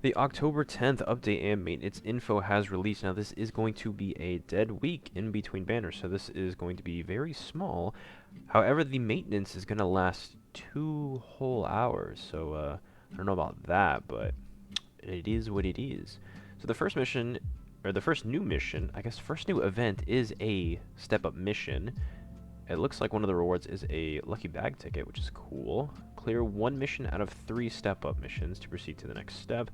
The October 10th update and maintenance info has released. Now, this is going to be a dead week in between banners, so this is going to be very small. However, the maintenance is going to last 2 whole hours, so I don't know about that, but it is what it is. So the first mission, or the first new mission, I guess first new event is a step-up mission. It looks like one of the rewards is a lucky bag ticket, which is cool. Clear 1 mission out of 3 step-up missions to proceed to the next step.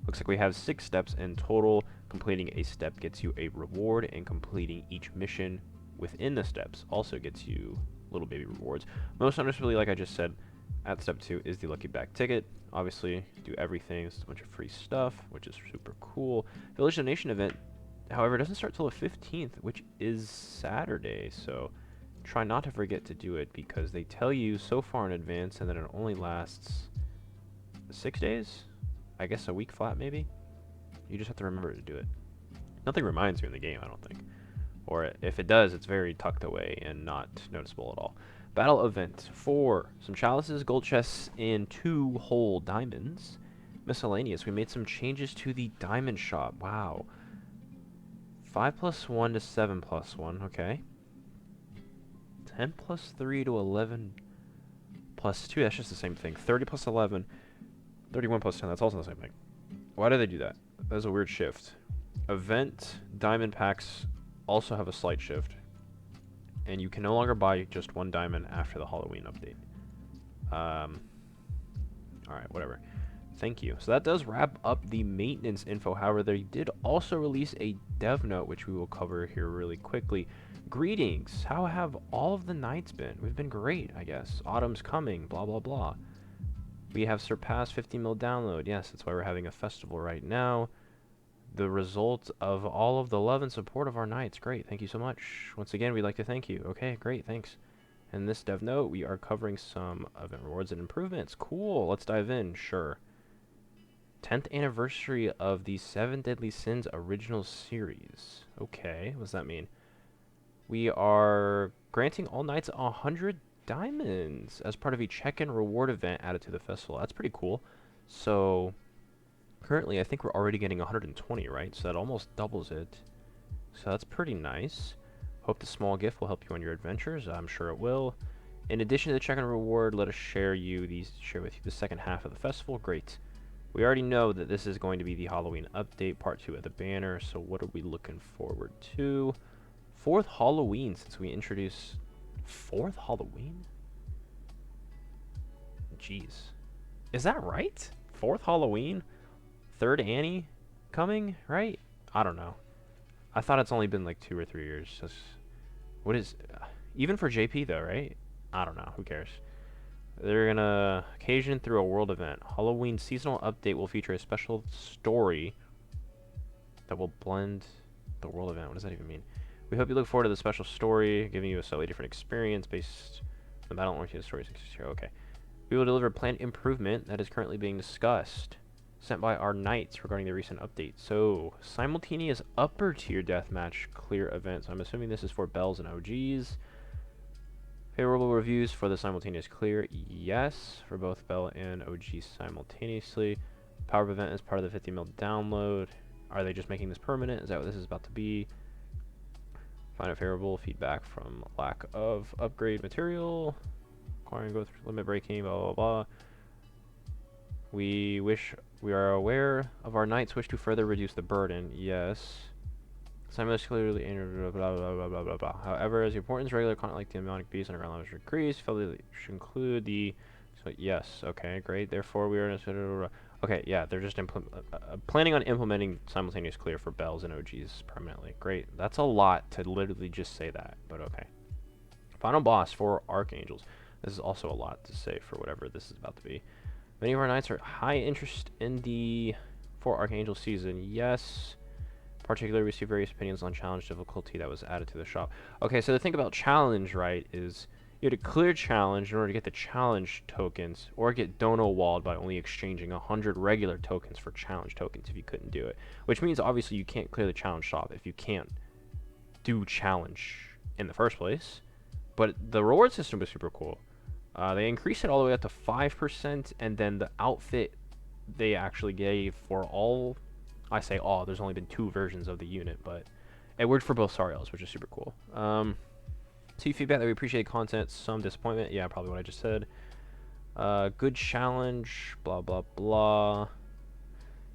Looks like we have 6 steps in total. Completing a step gets you a reward, and completing each mission within the steps also gets you little baby rewards. Most noticeably, like I just said, at step 2 is the lucky bag ticket. Obviously, do everything. It's a bunch of free stuff, which is super cool. The Origination Event, however, doesn't start till the 15th, which is Saturday, so try not to forget to do it because they tell you so far in advance and then it only lasts 6 days? I guess a week flat, maybe? You just have to remember to do it. Nothing reminds you in the game, I don't think. Or if it does, it's very tucked away and not noticeable at all. Battle event 4. Some chalices, gold chests, and 2 whole diamonds. Miscellaneous. We made some changes to the diamond shop. Wow. 5 plus 1 to 7 plus 1. Okay. 10 plus 3 to 11 plus 2. That's just the same thing. 30 plus 11. 31 plus 10. That's also the same thing. Why do they do that? That's a weird shift. Event diamond packs also have a slight shift. And you can no longer buy just 1 diamond after the Halloween update. Alright, whatever. Thank you. So that does wrap up the maintenance info. However, they did also release a dev note, which we will cover here really quickly. Greetings. How have all of the nights been? We've been great, I guess. Autumn's coming, blah, blah, blah. We have surpassed 50 mil download. Yes, that's why we're having a festival right now. The result of all of the love and support of our nights. Great, thank you so much. Once again, we'd like to thank you. Okay, great, thanks. In this dev note, we are covering some event rewards and improvements. Cool, let's dive in. Sure. 10th anniversary of the 7 Deadly Sins original series. Okay, what does that mean? We are granting all knights 100 diamonds as part of a check-in reward event added to the festival. That's pretty cool. So currently I think we're already getting 120, right? So that almost doubles it. So that's pretty nice. Hope the small gift will help you on your adventures. I'm sure it will. In addition to the check-in reward, let us share with you the second half of the festival. Great. We already know that this is going to be the Halloween update, part 2 of the banner. So what are we looking forward to? 4th Halloween, since we introduced 4th Halloween? Jeez. Is that right? 4th Halloween? 3rd Annie coming, right? I don't know. I thought it's only been like 2 or 3 years. What is... even for JP though, right? I don't know. Who cares? They're gonna occasion through a world event. Halloween seasonal update will feature a special story that will blend the world event. What does that even mean? We hope you look forward to the special story, giving you a slightly different experience based on the battle-oriented stories. Okay. We will deliver a planned improvement that is currently being discussed, sent by our knights regarding the recent update. So, simultaneous upper tier deathmatch clear events. I'm assuming this is for Bells and OGs. Favorable reviews for the simultaneous clear. Yes, for both Bell and OG simultaneously. Power event is part of the 50 mil download. Are they just making this permanent? Is that what this is about to be? Find a favorable feedback from lack of upgrade material. Acquiring growth limit breaking, blah, blah, blah. We are aware of our knights wish to further reduce the burden. Yes. Simultaneously, blah, blah, blah, blah, blah, blah. However, as the importance of regular content like the demonic beast underground levels increase, feel that should include the... So, yes. Okay, great. Therefore, we are... Okay, yeah, they're just planning on implementing simultaneous clear for Bells and OGs permanently. Great. That's a lot to literally just say that, but okay. Final boss for Archangels. This is also a lot to say for whatever this is about to be. Many of our knights are high interest in the 4 Archangel season. Yes. Particularly, we see various opinions on challenge difficulty that was added to the shop. Okay, so the thing about challenge, right, is you had to clear challenge in order to get the challenge tokens, or get dono walled by only exchanging 100 regular tokens for challenge tokens if you couldn't do it. Which means, obviously, you can't clear the challenge shop if you can't do challenge in the first place. But the reward system was super cool. They increased it all the way up to 5%, and then the outfit they actually gave for all. I say all. There's only been 2 versions of the unit, but it worked for both Sariels, which is super cool. See feedback that we appreciate content, some disappointment. Yeah, probably what I just said. Good challenge. Blah blah blah.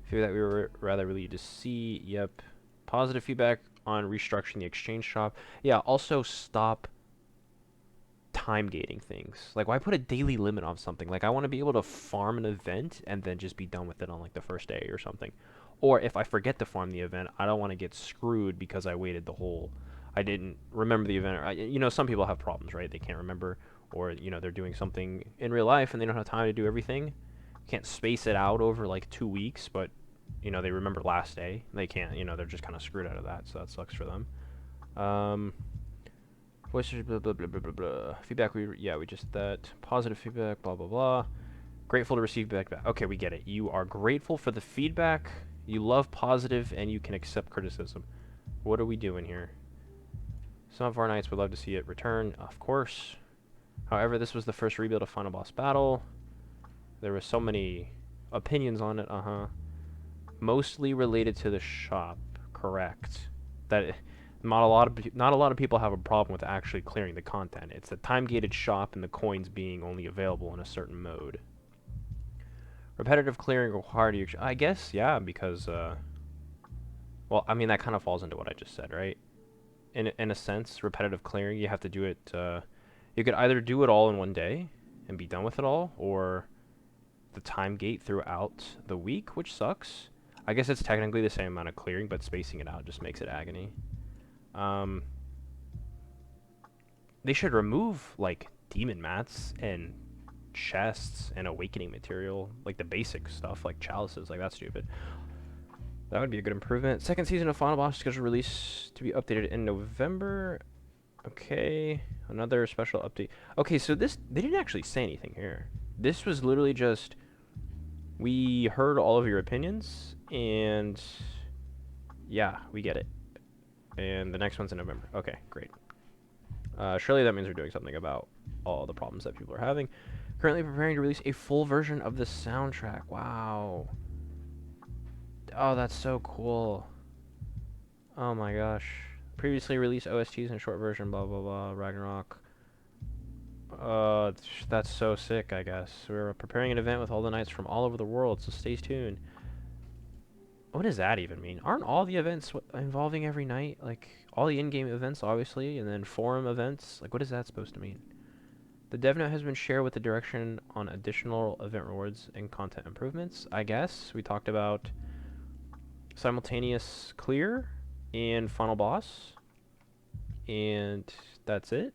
Feedback that we were rather relieved to see. Yep. Positive feedback on restructuring the exchange shop. Yeah. Also stop time gating things. Like, why put a daily limit on something? Like, I want to be able to farm an event and then just be done with it on like the first day or something. Or if I forget to farm the event, I don't want to get screwed because I waited the whole. I didn't remember the event. You know, some people have problems, right? They can't remember, or you know, they're doing something in real life and they don't have time to do everything. You can't space it out over like 2 weeks, but you know, they remember last day. They can't. You know, they're just kind of screwed out of that. So that sucks for them. Voice blah blah blah blah blah blah. Feedback. We just that positive feedback. Blah blah blah. Grateful to receive feedback. Okay, we get it. You are grateful for the feedback. You love positive, and you can accept criticism. What are we doing here? Some of our knights would love to see it return, of course. However, this was the first rebuild of Final Boss Battle. There were so many opinions on it. Mostly related to the shop. Correct. That. Not a lot of people have a problem with actually clearing the content. It's the time-gated shop and the coins being only available in a certain mode. Repetitive clearing required you. I guess, yeah, because well, I mean that kind of falls into what I just said, right? In a sense, repetitive clearing, you have to do it. You could either do it all in one day and be done with it all, or the time gate throughout the week, which sucks. I guess it's technically the same amount of clearing, but spacing it out just makes it agony. They should remove like demon mats and chests and awakening material, like the basic stuff, like chalices. Like, that's stupid. That would be a good improvement. Second season of Final Boss scheduled release to be updated in November. Okay, another special update. Okay, so this, they didn't actually say anything here. This was literally just, we heard all of your opinions, and yeah, we get it. And the next one's in November. Okay, great. Surely that means we're doing something about all the problems that people are having. Currently preparing to release a full version of the soundtrack. Wow. Oh, that's so cool. Oh my gosh. Previously released OSTs in short version, blah blah blah, Ragnarok. That's so sick, I guess. We're preparing an event with all the knights from all over the world, so stay tuned. What does that even mean? Aren't all the events involving every night? Like, all the in-game events, obviously, and then forum events? Like, what is that supposed to mean? The dev note has been shared with the direction on additional event rewards and content improvements. I guess we talked about simultaneous clear and final boss, and that's it.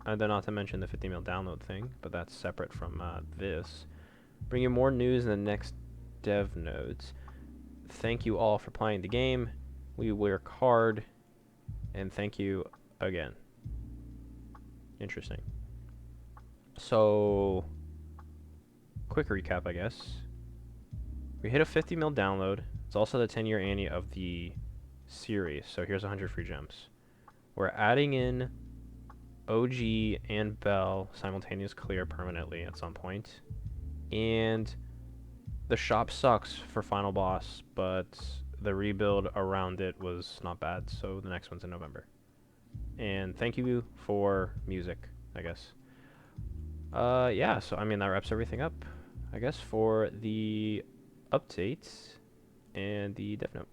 And then not to mention the 50 mil download thing, but that's separate from this. Bring you more news in the next dev notes. Thank you all for playing the game. We work hard, and thank you again. Interesting. So, quick recap, I guess. We hit a 50 mil download. It's also the 10-year annie of the series, so here's 100 free gems. We're adding in OG and Bell simultaneous clear permanently at some point. And the shop sucks for Final Boss, but the rebuild around it was not bad, so the next one's in November. And thank you for music, I guess. Yeah, so I mean that wraps everything up, I guess, for the updates and the dev note.